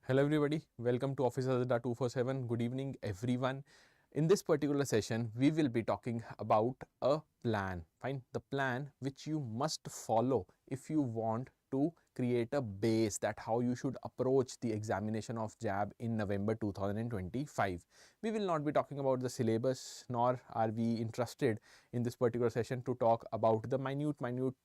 Hello everybody, welcome to Office Adda 247. Good evening everyone. In this particular session, we will be talking about a plan. Fine, the plan which you must follow if you want to create a base that how you should approach the examination of JAIIB in November 2025. We will not be talking about the syllabus, nor are we interested in this particular session to talk about the minute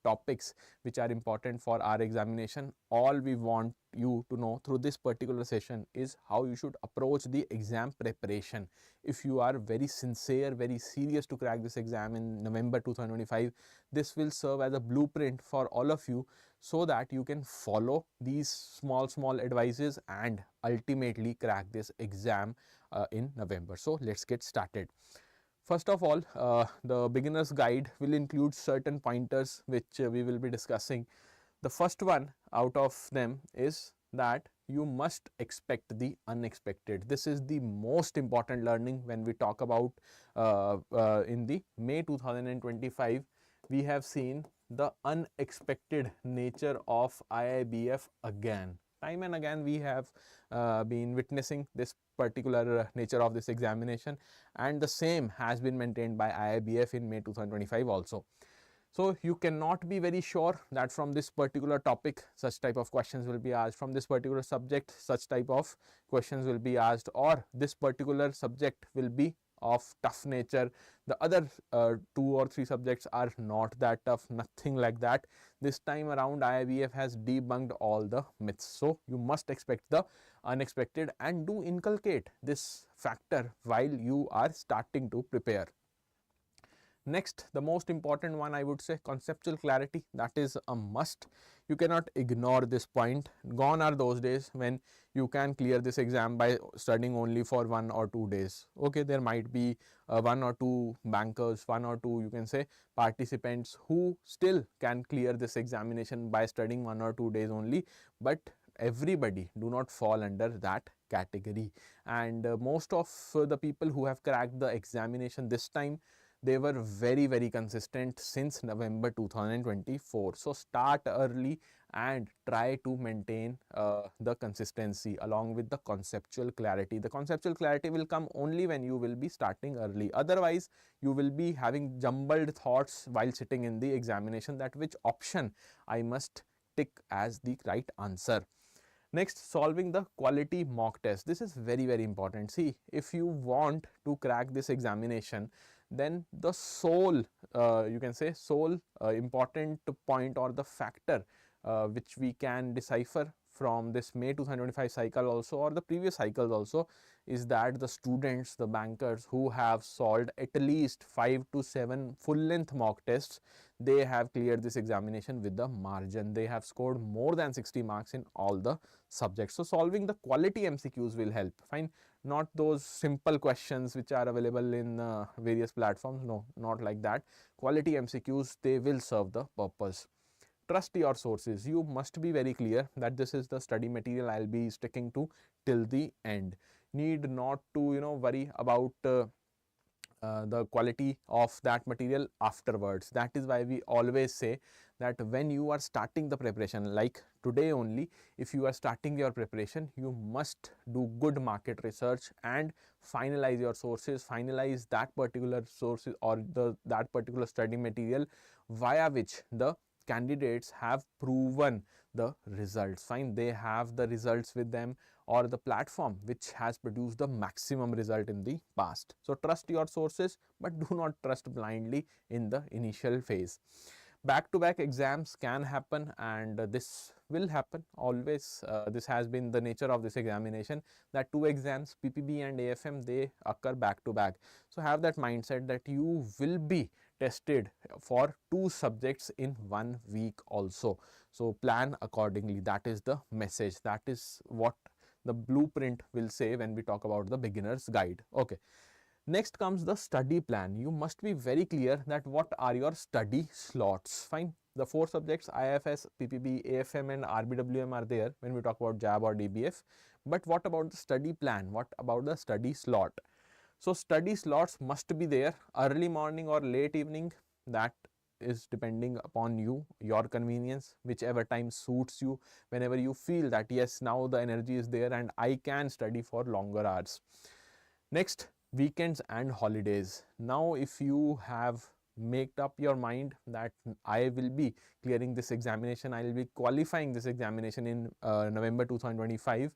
topics which are important for our examination. All we want you to know through this particular session is how you should approach the exam preparation. If you are very sincere, very serious to crack this exam in November 2025, this will serve as a blueprint for all of you so that you can follow these small advices and ultimately crack this exam in November. So let's get started. First of all, the beginner's guide will include certain pointers which we will be discussing. The first one out of them is that you must expect the unexpected. This is the most important learning when we talk about in the May 2025. We have seen the unexpected nature of IIBF again. Time and again we have been witnessing this particular nature of this examination, and the same has been maintained by IIBF in May 2025 also. So you cannot be very sure that from this particular topic such type of questions will be asked, from this particular subject such type of questions will be asked, or this particular subject will be of tough nature. The other 2 or 3 subjects are not that tough, nothing like that. This time around IIBF has debunked all the myths. So you must expect the unexpected and do inculcate this factor while you are starting to prepare. Next, the most important one, I would say, conceptual clarity. That is a must. You cannot ignore this point. Gone are those days when you can clear this exam by studying only for 1 or 2 days. Okay, there might be 1 or 2 bankers, 1 or 2 you can say participants who still can clear this examination by studying 1 or 2 days only, but everybody do not fall under that category. And most of the people who have cracked the examination this time, they were very consistent since November 2024. So start early and try to maintain the consistency along with the conceptual clarity. The conceptual clarity will come only when you will be starting early. Otherwise, you will be having jumbled thoughts while sitting in the examination, that which option I must tick as the right answer. Next, solving the quality mock test. This is very important. See, if you want to crack this examination, then the sole you can say sole important point or the factor which we can decipher from this May 2025 cycle also, or the previous cycles also, is that the students, the bankers who have solved at least 5 to 7 full length mock tests, they have cleared this examination with the margin. They have scored more than 60 marks in all the subjects. So solving the quality MCQs will help. Fine, not those simple questions which are available in various platforms. No, not like that. Quality MCQs, they will serve the purpose. Trust your sources. You must be very clear that this is the study material I'll be sticking to till the end. Need not to worry about the quality of that material afterwards. That is why we always say that when you are starting the preparation, like today only, if you are starting your preparation, you must do good market research and finalize your sources, finalize that particular sources or that particular study material via which the candidates have proven the results. Fine, they have the results with them, or the platform which has produced the maximum result in the past. So trust your sources, but do not trust blindly in the initial phase. Back-to-back exams can happen, and this will happen always. This has been the nature of this examination, that 2 exams, PPB and AFM, they occur back to back. So have that mindset that you will be tested for 2 subjects in 1 week also. So plan accordingly. That is the message. That is what the blueprint will say when we talk about the beginner's guide. Okay. Next comes the study plan. You must be very clear that what are your study slots. Fine. The 4 subjects IFS, PPB, AFM and RBWM are there when we talk about JAIIB or DBF. But what about the study plan? What about the study slot? So study slots must be there early morning or late evening. That is depending upon you, your convenience, whichever time suits you, whenever you feel that yes, now the energy is there and I can study for longer hours. Next, weekends and holidays. Now if you have made up your mind that I will be clearing this examination, I will be qualifying this examination in November 2025,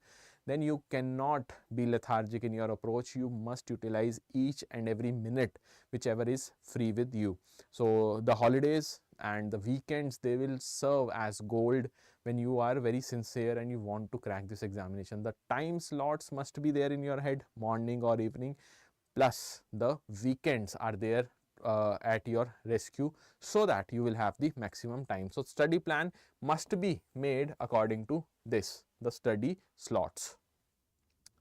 then you cannot be lethargic in your approach. You must utilize each and every minute whichever is free with you. So the holidays and the weekends, they will serve as gold when you are very sincere and you want to crack this examination. The time slots must be there in your head, morning or evening, plus the weekends are there at your rescue, so that you will have the maximum time. So study plan must be made according to this, the study slots.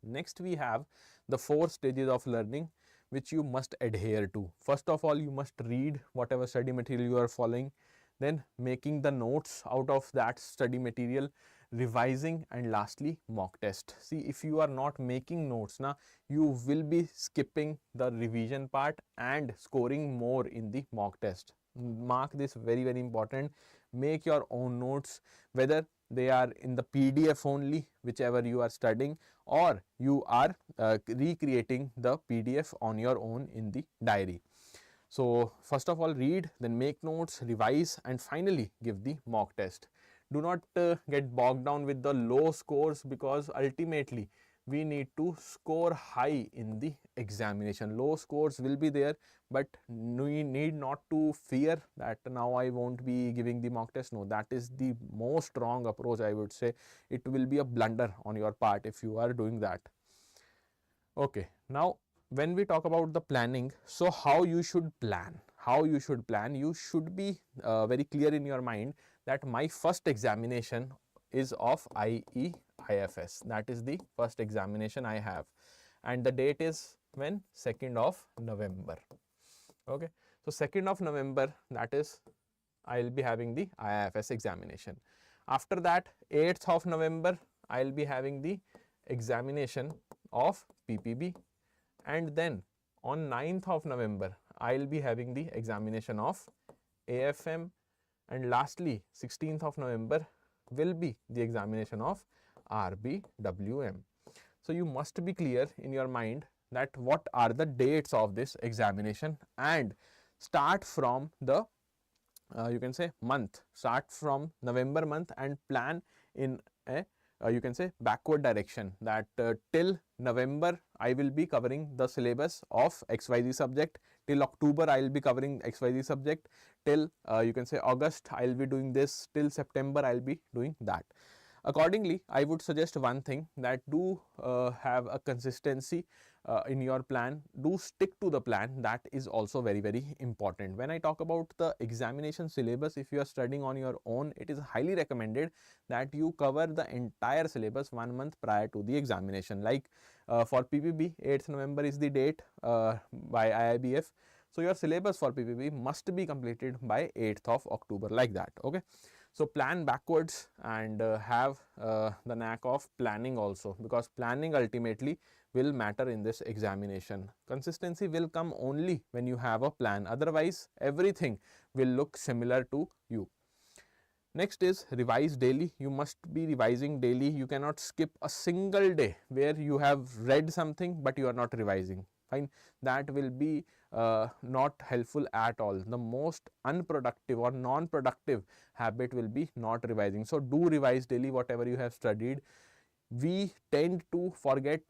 Next, we have the 4 stages of learning which you must adhere to. First of all, you must read whatever study material you are following, then making the notes out of that study material, revising, and lastly mock test. See, if you are not making notes, now you will be skipping the revision part and scoring more in the mock test. Mark this, very important. Make your own notes, whether they are in the PDF only, whichever you are studying, or you are recreating the PDF on your own in the diary. So first of all, read, then make notes, revise, and finally give the mock test. Do not get bogged down with the low scores, because ultimately we need to score high in the examination. Low scores will be there, but we need not to fear that now I won't be giving the mock test. No, that is the most wrong approach, I would say. It will be a blunder on your part if you are doing that. Okay, now when we talk about the planning, so how you should plan? You should be very clear in your mind that my first examination is of IE&IFS. That is the first examination I have, and the date is when? 2nd of November. Okay, so 2nd of November, that is I will be having the IIFS examination. After that, 8th of November, I will be having the examination of PPB, and then on 9th of November, I will be having the examination of AFM, and lastly 16th of November will be the examination of RBWM. So you must be clear in your mind that what are the dates of this examination, and start from the you can say month, start from November month and plan in a you can say backward direction, that till November I will be covering the syllabus of XYZ subject, till October I will be covering XYZ subject, till you can say August I will be doing this, till September I will be doing that. Accordingly, I would suggest one thing, that do have a consistency in your plan, do stick to the plan. That is also very important. When I talk about the examination syllabus, if you are studying on your own, it is highly recommended that you cover the entire syllabus 1 month prior to the examination. Like for PPB, 8th November is the date by IIBF. So your syllabus for PPB must be completed by 8th of October, like that. Okay. So plan backwards and have the knack of planning also, because planning ultimately will matter in this examination. Consistency will come only when you have a plan, otherwise everything will look similar to you. Next is revise daily. You must be revising daily. You cannot skip a single day where you have read something but you are not revising. Fine, that will be not helpful at all. The most unproductive or non-productive habit will be not revising. So do revise daily whatever you have studied. We tend to forget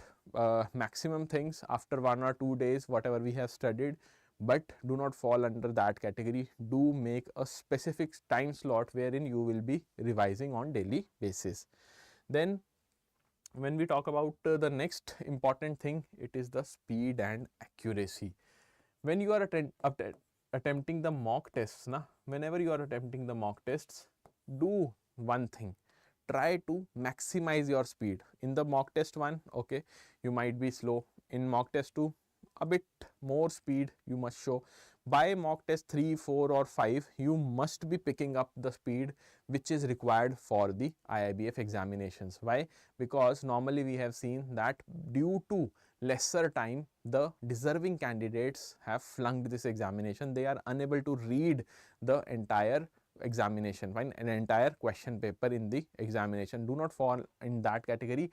maximum things after 1 or 2 days whatever we have studied, but do not fall under that category. Do make a specific time slot wherein you will be revising on daily basis. Then when we talk about the next important thing, it is the speed and accuracy. When you are attempting the mock tests, whenever you are attempting the mock tests, do one thing. Try to maximize your speed. In the mock test 1, okay, you might be slow. In mock test 2, a bit more speed you must show, by mock test 3, 4 or 5, you must be picking up the speed which is required for the IIBF examinations. Why? Because normally we have seen that due to lesser time, the deserving candidates have flunked this examination. They are unable to read the entire examination, fine, an entire question paper in the examination. Do not fall in that category.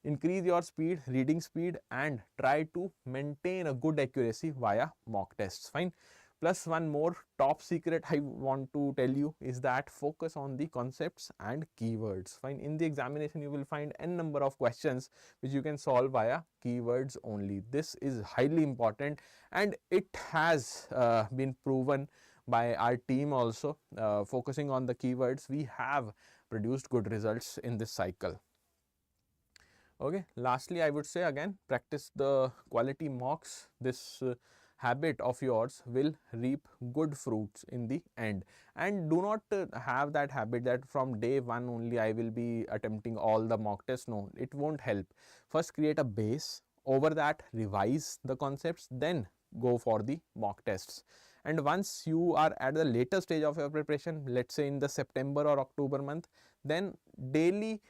Increase your speed, reading speed, and try to maintain a good accuracy via mock tests, fine. Plus one more top secret I want to tell you is that focus on the concepts and keywords, fine. In the examination you will find n number of questions which you can solve via keywords only. This is highly important, and it has been proven by our team also. Focusing on the keywords, we have produced good results in this cycle. Okay, lastly I would say again, practice the quality mocks. This habit of yours will reap good fruits in the end, and do not have that habit that from day one only I will be attempting all the mock tests. No, it won't help. First create a base, over that revise the concepts, then go for the mock tests. And once you are at the later stage of your preparation, let's say in the September or October month, then daily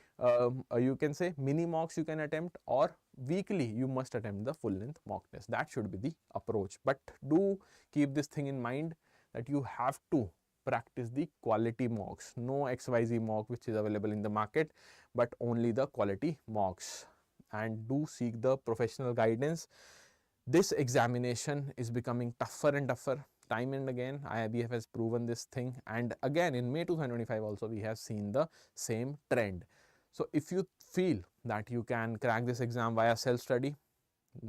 you can say mini mocks you can attempt, or weekly you must attempt the full length mock test. That should be the approach. But do keep this thing in mind that you have to practice the quality mocks. No XYZ mock which is available in the market, but only the quality mocks. And do seek the professional guidance. This examination is becoming tougher and tougher. Time and again IIBF has proven this thing, and again in May 2025 also we have seen the same trend. So if you feel that you can crack this exam via self-study,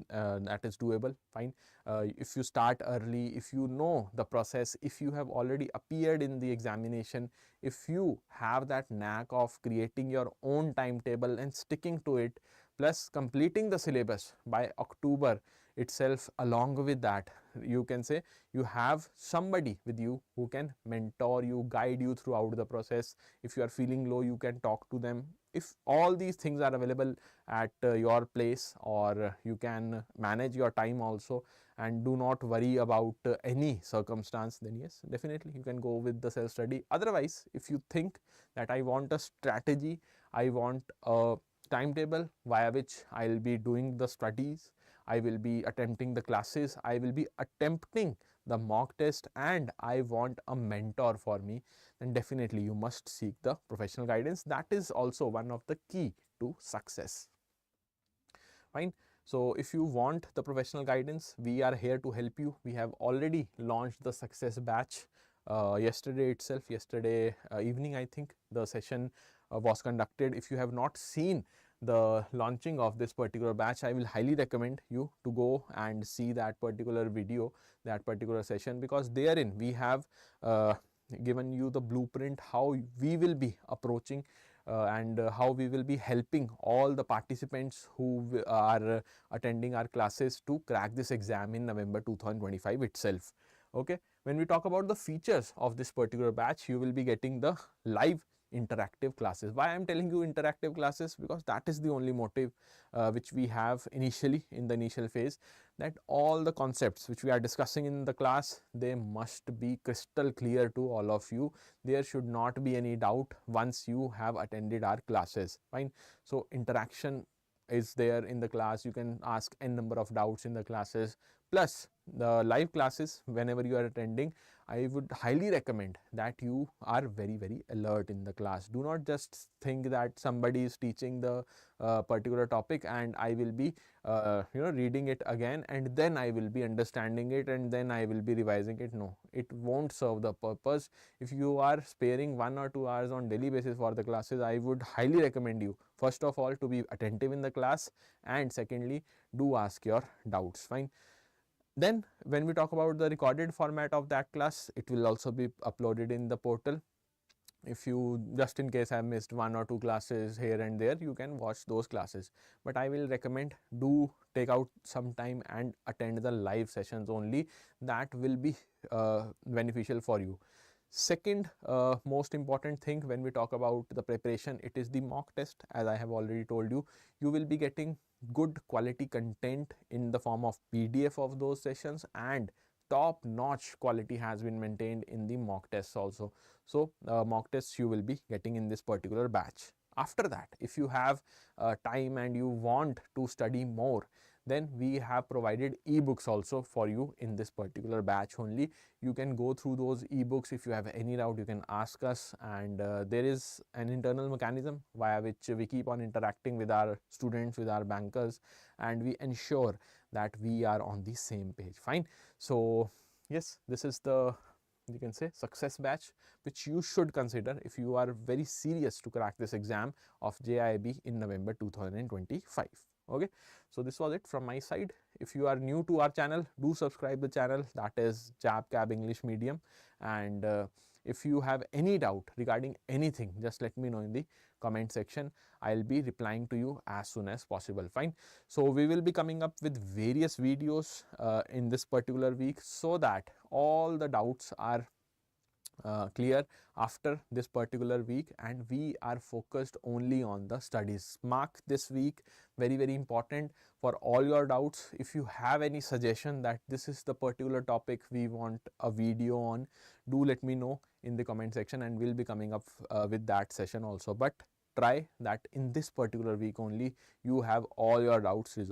that is doable, fine. If you start early, if you know the process, if you have already appeared in the examination, if you have that knack of creating your own timetable and sticking to it, plus completing the syllabus by October itself, along with that you can say you have somebody with you who can mentor you, guide you throughout the process. If you are feeling low, you can talk to them. If all these things are available at your place, or you can manage your time also and do not worry about any circumstance, then yes, definitely you can go with the self study. Otherwise, if you think that I want a strategy, I want a timetable via which I will be doing the studies, I will be attempting the classes, I will be attempting the mock test, and I want a mentor for me, then definitely you must seek the professional guidance. That is also one of the key to success, fine. So if you want the professional guidance, we are here to help you. We have already launched the success batch yesterday itself. Yesterday evening I think the session was conducted. If you have not seen the launching of this particular batch, I will highly recommend you to go and see that particular video, that particular session, because therein we have given you the blueprint how we will be approaching and how we will be helping all the participants who are attending our classes to crack this exam in November 2025 itself. Okay, when we talk about the features of this particular batch, you will be getting the live interactive classes. Why I am telling you interactive classes? Because that is the only motive which we have initially in the initial phase, that all the concepts which we are discussing in the class, they must be crystal clear to all of you. There should not be any doubt once you have attended our classes, fine. So interaction is there in the class. You can ask n number of doubts in the classes, plus the live classes whenever you are attending. I would highly recommend that you are very alert in the class. Do not just think that somebody is teaching the particular topic and I will be reading it again and then I will be understanding it and then I will be revising it. No, it won't serve the purpose. If you are sparing 1 or 2 hours on daily basis for the classes, I would highly recommend you first of all to be attentive in the class, and secondly do ask your doubts, fine. Then when we talk about the recorded format of that class, it will also be uploaded in the portal. If you just in case have missed 1 or 2 classes here and there, you can watch those classes. But I will recommend do take out some time and attend the live sessions only. That will be beneficial for you. Second most important thing when we talk about the preparation, it is the mock test. As I have already told you, you will be getting good quality content in the form of PDF of those sessions and top notch quality has been maintained in the mock tests also. So mock tests you will be getting in this particular batch. After that, if you have time and you want to study more, then we have provided ebooks also for you in this particular batch only. You can go through those ebooks. If you have any doubt, you can ask us, and there is an internal mechanism via which we keep on interacting with our students, with our bankers, and we ensure that we are on the same page. Fine. So yes, this is the, you can say, success batch which you should consider if you are very serious to crack this exam of JAIIB in November 2025. Okay, so this was it from my side. If you are new to our channel, do subscribe the channel, that is JAIIB CAIIB English Medium. And if you have any doubt regarding anything, just let me know in the comment section. I'll be replying to you as soon as possible. Fine. So we will be coming up with various videos in this particular week, so that all the doubts are clear after this particular week, and we are focused only on the studies. Mark this week very important for all your doubts. If you have any suggestion that this is the particular topic we want a video on, do let me know in the comment section, and we'll be coming up with that session also. But try that in this particular week only you have all your doubts resolved.